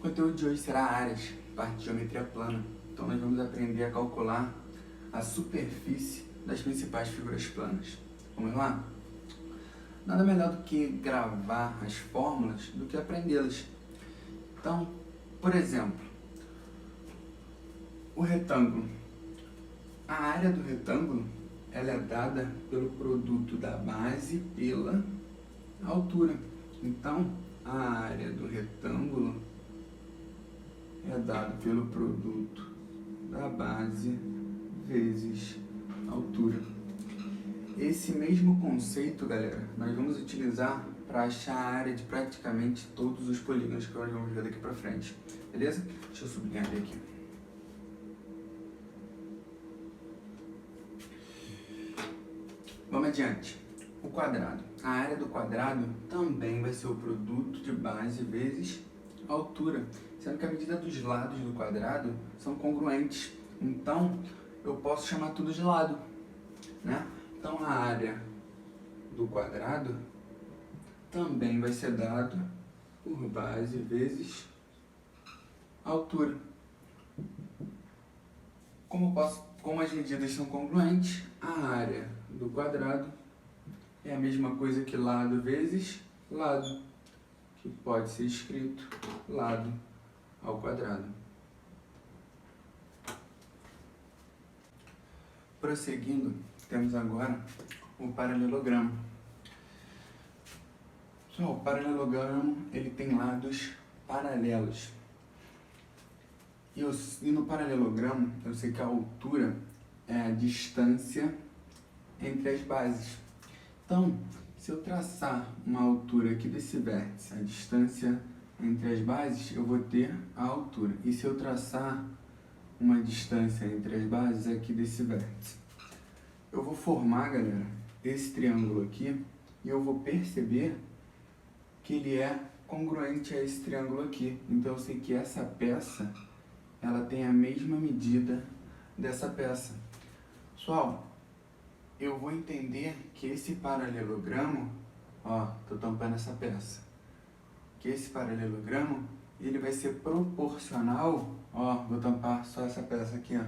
conteúdo de hoje será áreas, parte de geometria plana. Então nós vamos aprender a calcular a superfície das principais figuras planas. Vamos lá? Nada melhor do que gravar as fórmulas do que aprendê-las. Então, por exemplo, o retângulo. A área do retângulo ela é dada pelo produto da base pela altura. Então, a área do retângulo é dada pelo produto da base vezes altura. Esse mesmo conceito, galera, nós vamos utilizar para achar a área de praticamente todos os polígonos que nós vamos ver daqui para frente. Beleza? Deixa eu sublinhar aqui. Vamos adiante. O quadrado. A área do quadrado também vai ser o produto de base vezes altura, sendo que a medida dos lados do quadrado são congruentes. Então, eu posso chamar tudo de lado, né? Então, a área do quadrado também vai ser dado por base vezes altura. Como as medidas são congruentes, a área do quadrado é a mesma coisa que lado vezes lado, que pode ser escrito lado ao quadrado. Prosseguindo, temos agora o paralelogramo. O paralelogramo ele tem lados paralelos. E no paralelogramo, eu sei que a altura é a distância entre as bases. Então, se eu traçar uma altura aqui desse vértice, a distância entre as bases, eu vou ter a altura. E se eu traçar uma distância entre as bases aqui desse vértice, eu vou formar, galera, esse triângulo aqui e eu vou perceber que ele é congruente a esse triângulo aqui. Então, eu sei que essa peça ela tem a mesma medida dessa peça. Pessoal, eu vou entender que esse paralelogramo, ó, tô tampando essa peça, que esse paralelogramo, ele vai ser proporcional, ó, vou tampar só essa peça aqui, ó.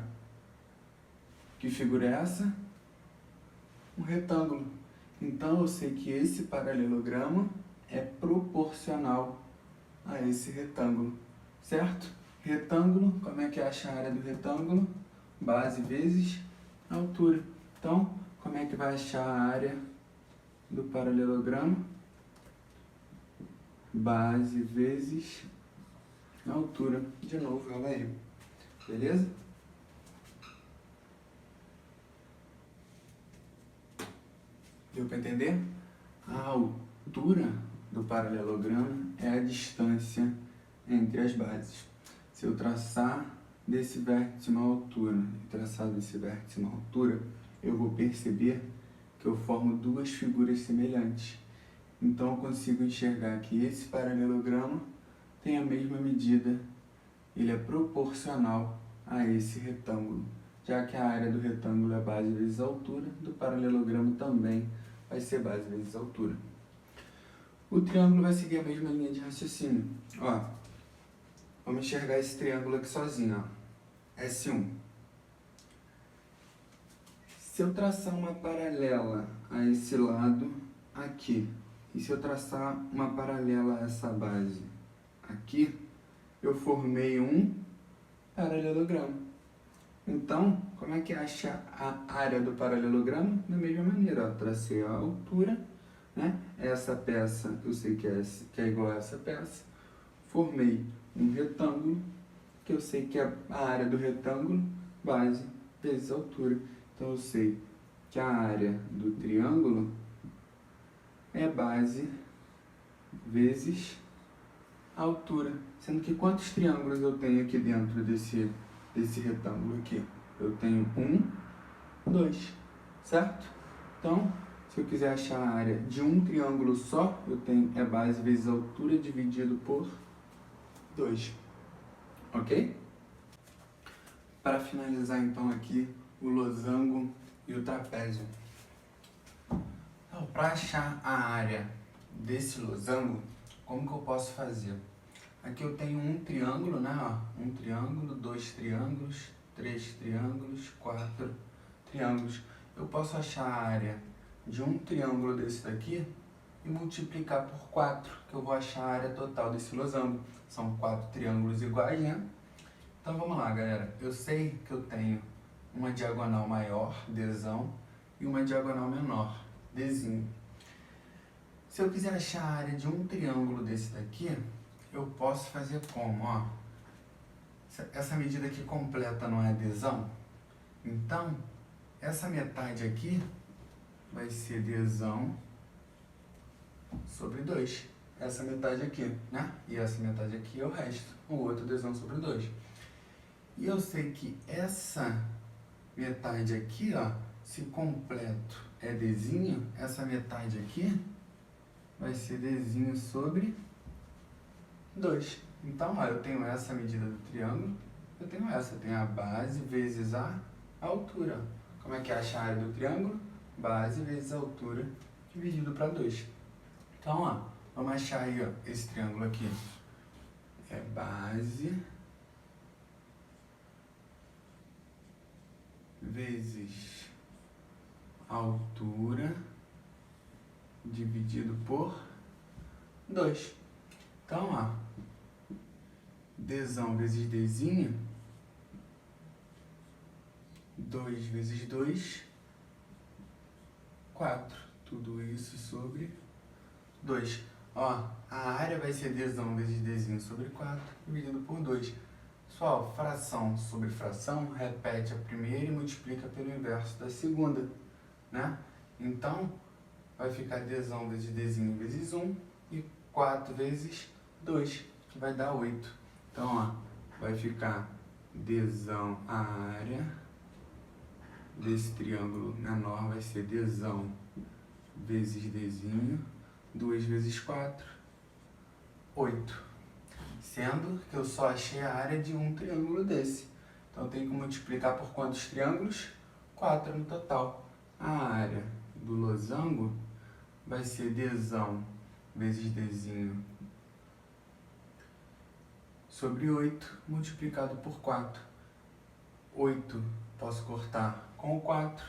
Que figura é essa? Um retângulo. Então, eu sei que esse paralelogramo é proporcional a esse retângulo, certo? Retângulo, como é que acha a área do retângulo? Base vezes altura. Então, como é que vai achar a área do paralelogramo? Base vezes altura. De novo, ela aí. Beleza? Deu para entender? A altura do paralelogramo é a distância entre as bases. Se eu traçar desse vértice uma altura e traçar desse vértice uma altura, eu vou perceber que eu formo duas figuras semelhantes. Então, eu consigo enxergar que esse paralelogramo tem a mesma medida, ele é proporcional a esse retângulo. Já que a área do retângulo é base vezes altura, do paralelogramo também vai ser base vezes altura. O triângulo vai seguir a mesma linha de raciocínio. Ó, vamos enxergar esse triângulo aqui sozinho, ó. S1. Se eu traçar uma paralela a esse lado aqui, e se eu traçar uma paralela a essa base aqui, eu formei um paralelogramo. Então, como é que acha a área do paralelogramo? Da mesma maneira, ó, tracei a altura, né? Essa peça, eu sei que é igual a essa peça. Formei um retângulo, que eu sei que é a área do retângulo, base vezes altura. Então, eu sei que a área do triângulo é base vezes altura. Sendo que quantos triângulos eu tenho aqui dentro desse retângulo aqui? Eu tenho 1, 2, certo? Então, se eu quiser achar a área de um triângulo só, eu tenho é base vezes altura dividido por 2. Ok? Para finalizar então aqui o losango e o trapézio. Então, para achar a área desse losango, como que eu posso fazer? aqui eu tenho um triângulo, né? Ó, um triângulo, 2 triângulos, 3 triângulos, 4 triângulos. Eu posso achar a área de um triângulo desse daqui e multiplicar por 4, que eu vou achar a área total desse losango. São 4 triângulos iguais, né? Então vamos lá, galera. Eu sei que eu tenho uma diagonal maior, Dzão, e uma diagonal menor, Dzinho. Se eu quiser achar a área de um triângulo desse daqui, eu posso fazer como? Ó, essa medida aqui completa não é Dzão? Então, essa metade aqui vai ser Dzão sobre 2. Essa metade aqui, né? E essa metade aqui é o resto. O outro Dzão sobre 2. E eu sei que essa metade aqui, ó, se completo é Dzinho, essa metade aqui vai ser Dzinho sobre 2. Então, ó, eu tenho essa medida do triângulo, eu tenho a base vezes a altura. Como é que acha a área do triângulo? Base vezes a altura dividido para 2. Então, ó, vamos achar aí, ó, esse triângulo aqui. É base vezes altura dividido por 2. Então, ó, Dzão vezes Dzinho, 2 vezes 2, 4. Tudo isso sobre 2. Ó, a área vai ser Dzão vezes Dzinho sobre 4, dividido por 2. Pessoal, fração sobre fração, repete a primeira e multiplica pelo inverso da segunda, né? Então, vai ficar Dzão vezes Dzinho vezes 1 e 4 vezes 2, que vai dar 8. Então, ó, vai ficar Dzão, a área desse triângulo menor vai ser Dzão vezes Dzinho, 2 vezes 4, 8. Sendo que eu só achei a área de um triângulo desse. Então, eu tenho que multiplicar por quantos triângulos? 4 no total. A área do losango vai ser Dzão vezes Dzinho sobre 8, multiplicado por 4. 8 posso cortar com o 4.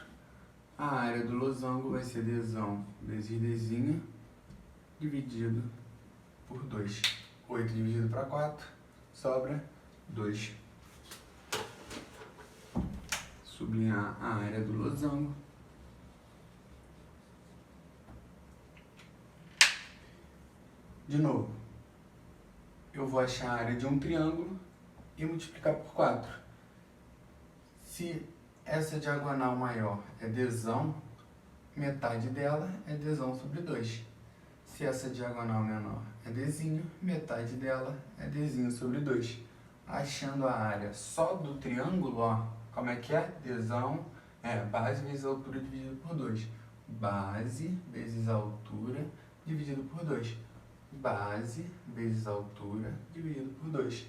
A área do losango vai ser Dzão vezes Dzinho dividido por 2. 8 dividido para 4, sobra 2. Sublinhar a área do losango. De novo, eu vou achar a área de um triângulo e multiplicar por 4. Se essa diagonal maior é Dzão, metade dela é Dzão sobre 2. Se essa diagonal menor é Dzinho, metade dela é Dzinho sobre 2. Achando a área só do triângulo, ó, como é que é? Dzão é base vezes a altura dividido por 2. Base vezes a altura dividido por 2. Base vezes a altura dividido por 2.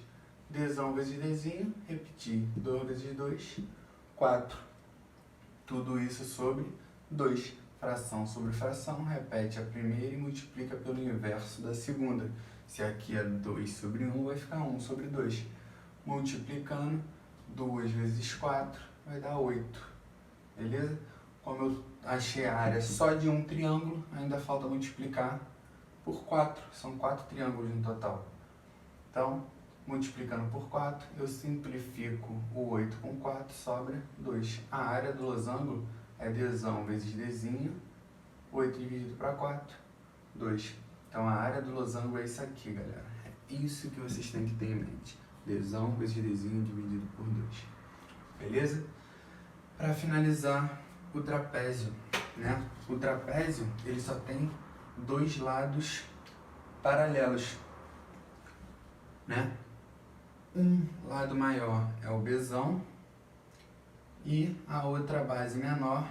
Dzão vezes Dzinho, repetir, 2 vezes 2, 4. Tudo isso sobre 2. Fração sobre fração, repete a primeira e multiplica pelo inverso da segunda. Se aqui é 2 sobre 1, vai ficar 1 sobre 2. Multiplicando, 2 vezes 4 vai dar 8. Beleza? Como eu achei a área só de um triângulo, ainda falta multiplicar por 4. São 4 triângulos no total. Então, multiplicando por 4, eu simplifico o 8 com 4, sobra 2. A área do losango é Dzão vezes Dzinho, 8 dividido para 4, 2. Então, a área do losango é isso aqui, galera. É isso que vocês têm que ter em mente. Dzão vezes Dzinho dividido por 2. Beleza? Para finalizar, o trapézio, né? O trapézio, ele só tem 2 lados paralelos, né? Um lado maior é o Bzão e a outra base menor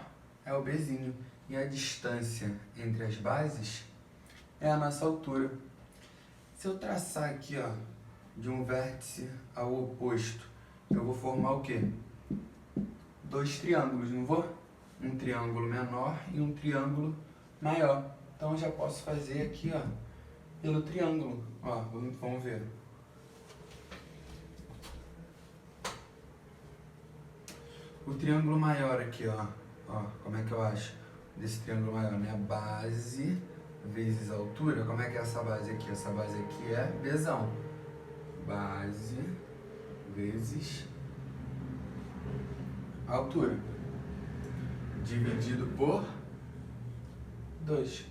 é o Bzinho. E a distância entre as bases é a nossa altura. Se eu traçar aqui, ó, de um vértice ao oposto, eu vou formar o quê? 2 triângulos, não vou? Um triângulo menor e um triângulo maior. Então, eu já posso fazer aqui, ó, pelo triângulo. Ó, vamos ver. O triângulo maior aqui, ó, como é que eu acho desse triângulo maior, né? Base vezes altura, como é que é essa base aqui? Essa base aqui é Bzão. Base vezes altura, dividido por 2.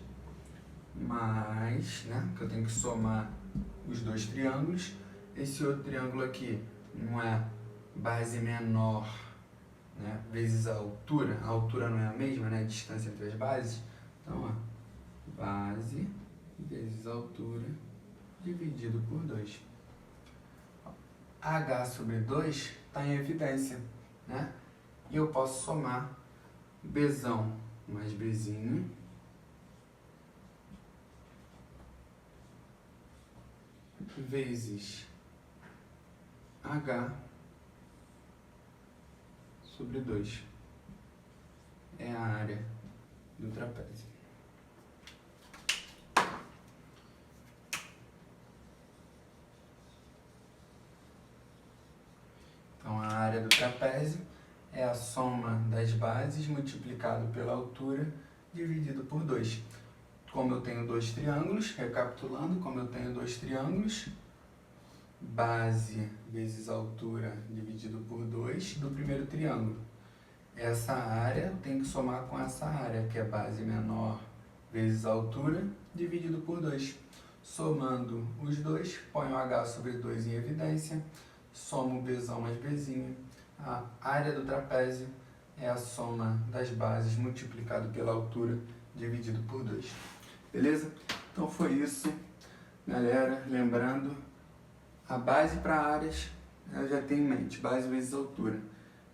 Mais, né, que eu tenho que somar os dois triângulos. Esse outro triângulo aqui não é base menor, né, vezes a altura não é a mesma, né, a distância entre as bases. Então, ó, base vezes altura dividido por 2. H sobre 2 está em evidência, né? E eu posso somar Bzão mais Bzinho vezes H sobre 2. É a área do trapézio. Então, a área do trapézio é a soma das bases multiplicado pela altura dividido por 2. Como eu tenho dois triângulos, recapitulando, como eu tenho dois triângulos, base vezes altura dividido por 2 do primeiro triângulo. Essa área eu tenho que somar com essa área, que é base menor vezes altura dividido por 2. Somando os dois, ponho H sobre 2 em evidência, somo Bzão mais Bzinho. A área do trapézio é a soma das bases multiplicado pela altura dividido por 2. Beleza? Então foi isso, galera. Lembrando, a base para áreas eu já tenho em mente, base vezes altura.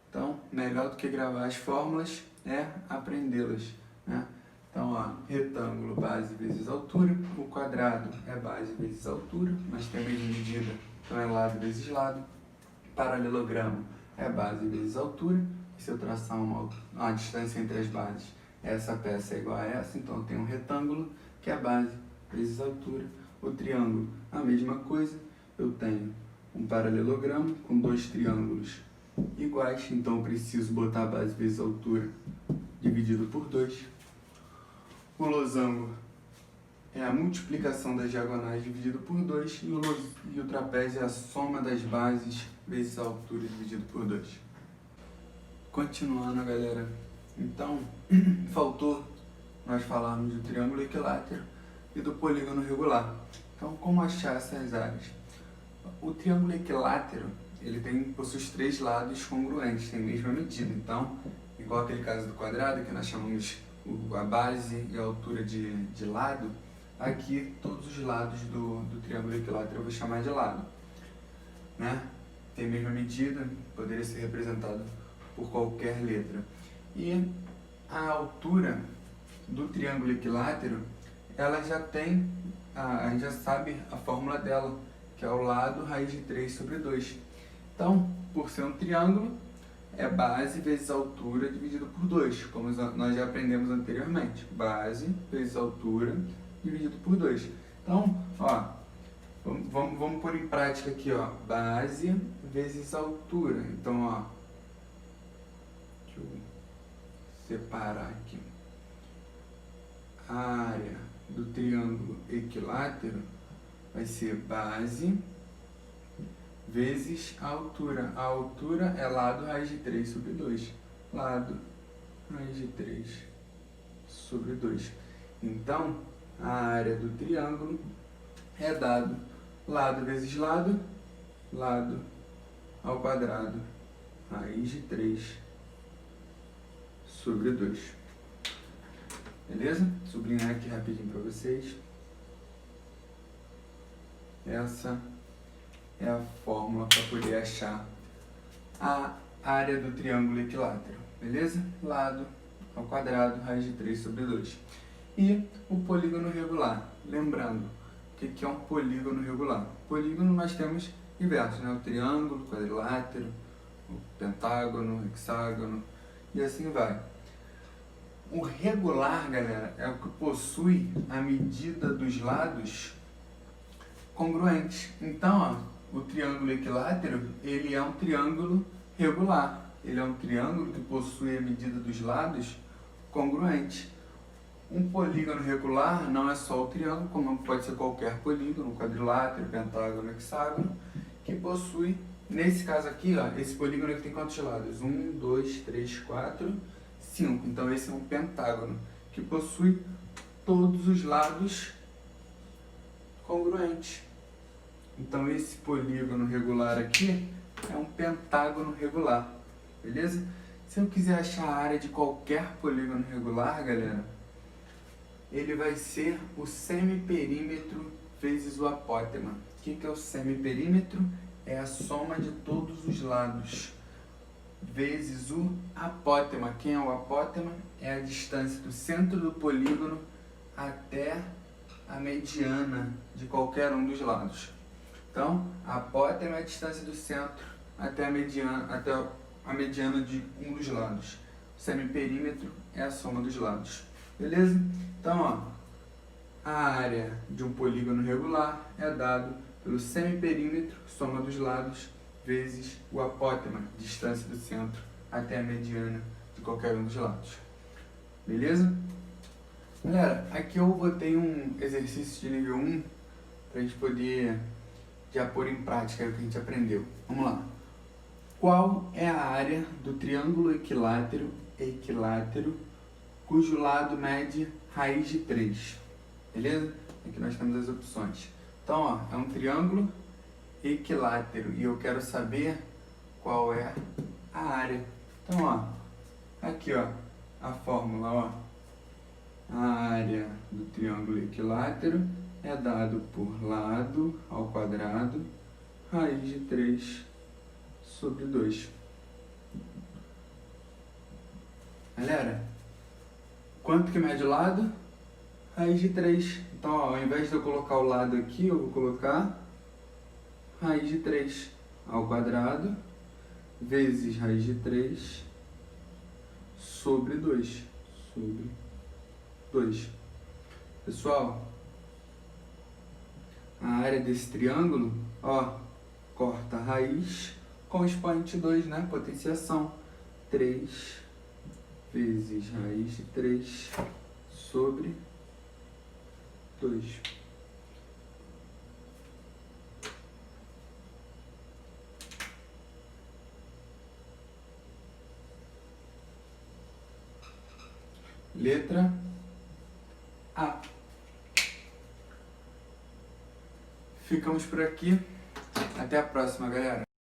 Então, melhor do que gravar as fórmulas é aprendê-las, né? Então, ó, retângulo, base vezes altura. O quadrado é base vezes altura, mas tem a mesma medida, então é lado vezes lado. Paralelogramo é base vezes altura. E se eu traçar uma distância entre as bases, essa peça é igual a essa, então eu tenho um retângulo, que é base vezes altura. O triângulo, a mesma coisa. Eu tenho um paralelogramo com dois triângulos iguais, então eu preciso botar a base vezes altura dividido por 2. O losango é a multiplicação das diagonais dividido por 2 e o trapézio é a soma das bases vezes a altura dividido por 2. Continuando, galera, então faltou nós falarmos do triângulo equilátero e do polígono regular. Então, como achar essas áreas? O triângulo equilátero, ele possui os três lados congruentes, tem a mesma medida. Então, igual aquele caso do quadrado, que nós chamamos a base e a altura de lado, aqui todos os lados do triângulo equilátero eu vou chamar de lado, né? Tem a mesma medida, poderia ser representado por qualquer letra. E a altura do triângulo equilátero, ela já tem, a gente já sabe a fórmula dela, que é o lado raiz de 3 sobre 2. Então, por ser um triângulo, é base vezes altura dividido por 2, como nós já aprendemos anteriormente. Base vezes altura dividido por 2. Então, ó, vamos pôr em prática aqui, ó, base vezes altura. Então, ó, deixa eu separar aqui. A área do triângulo equilátero vai ser base vezes a altura. A altura é lado raiz de 3 sobre 2. Lado raiz de 3 sobre 2. Então, a área do triângulo é dado lado vezes lado, lado ao quadrado, raiz de 3 sobre 2. Beleza? Sublinhar aqui rapidinho para vocês. Essa é a fórmula para poder achar a área do triângulo equilátero. Beleza? Lado ao quadrado, raiz de 3 sobre 2. E o polígono regular. Lembrando, o que é um polígono regular? Polígono nós temos diversos, né? O triângulo, o quadrilátero, o pentágono, o hexágono e assim vai. O regular, galera, é o que possui a medida dos lados congruentes. Então, ó, o triângulo equilátero, ele é um triângulo regular. ele é um triângulo que possui a medida dos lados congruente. Um polígono regular não é só o triângulo, como pode ser qualquer polígono, quadrilátero, pentágono, hexágono, que possui, nesse caso aqui, ó, esse polígono aqui tem quantos lados? 1, 2, 3, 4, 5. Então esse é um pentágono, que possui todos os lados congruentes. Então esse polígono regular aqui é um pentágono regular, beleza? Se eu quiser achar a área de qualquer polígono regular, galera, ele vai ser o semiperímetro vezes o apótema. O que é o semiperímetro? É a soma de todos os lados vezes o apótema. Quem é o apótema? É a distância do centro do polígono até a mediana de qualquer um dos lados. Então, a apótema é a distância do centro até a mediana de um dos lados. O semiperímetro é a soma dos lados. Beleza? Então, ó, a área de um polígono regular é dado pelo semiperímetro, soma dos lados, vezes o apótema, distância do centro até a mediana de qualquer um dos lados. Beleza? Galera, aqui eu botei um exercício de nível 1 para a gente poder já pôr em prática o que a gente aprendeu. Vamos lá. Qual é a área do triângulo equilátero, cujo lado mede raiz de 3? Beleza? Aqui nós temos as opções. Então, ó, é um triângulo equilátero e eu quero saber qual é a área. Então, ó, aqui, ó, a fórmula, ó. A área do triângulo equilátero é dado por lado ao quadrado, raiz de 3 sobre 2. Galera, quanto que mede o lado? Raiz de 3. Então, ó, ao invés de eu colocar o lado aqui, eu vou colocar raiz de 3 ao quadrado vezes raiz de 3 sobre 2. Sobre 2. Pessoal, a área desse triângulo, ó, corta a raiz com o expoente 2, né? Potenciação. 3 vezes raiz de 3 sobre 2. Letra A. Ficamos por aqui. Até a próxima, galera.